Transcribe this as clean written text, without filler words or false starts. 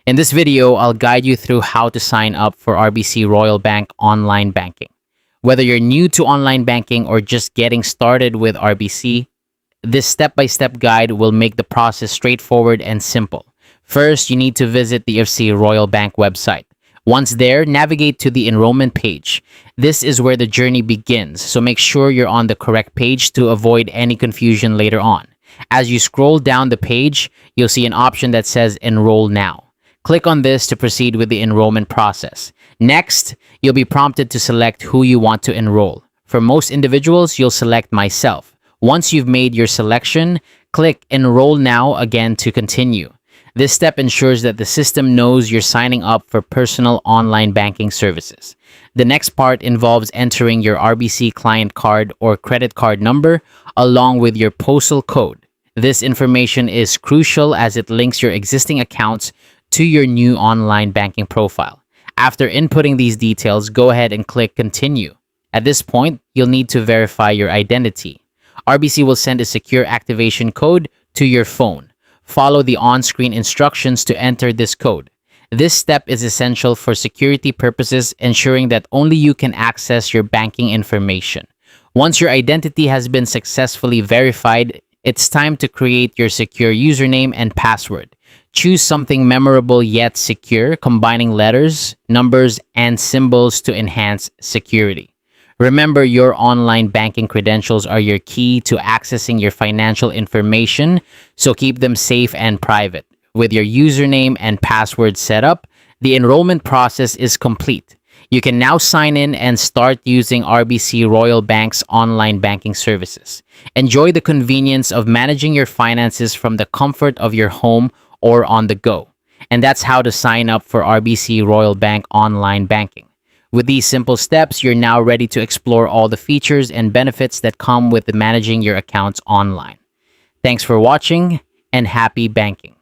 In this video, I'll guide you through how to sign up for RBC Royal Bank online banking. Whether you're new to online banking or just getting started with RBC, this step-by-step guide will make the process straightforward and simple. First, you need to visit the RBC Royal Bank website. Once there, navigate to the enrollment page. This is where the journey begins, so make sure you're on the correct page to avoid any confusion later on. As you scroll down the page, you'll see an option that says Enroll Now. Click on this to proceed with the enrollment process. Next, you'll be prompted to select who you want to enroll. For most individuals, you'll select Myself. Once you've made your selection, click Enroll Now again to continue. This step ensures that the system knows you're signing up for personal online banking services. The next part involves entering your RBC client card or credit card number along with your postal code. This information is crucial as it links your existing accounts to your new online banking profile. After inputting these details, go ahead and click Continue. At this point, you'll need to verify your identity. RBC will send a secure activation code to your phone. Follow the on-screen instructions to enter this code. This step is essential for security purposes, ensuring that only you can access your banking information. Once your identity has been successfully verified, it's time to create your secure username and password. Choose something memorable yet secure, combining letters, numbers, and symbols to enhance security. Remember, your online banking credentials are your key to accessing your financial information, so keep them safe and private. With your username and password set up, the enrollment process is complete. You can now sign in and start using RBC Royal Bank's online banking services. Enjoy the convenience of managing your finances from the comfort of your home or on the go. And that's how to sign up for RBC Royal Bank online banking. With these simple steps, you're now ready to explore all the features and benefits that come with managing your accounts online. Thanks for watching and happy banking.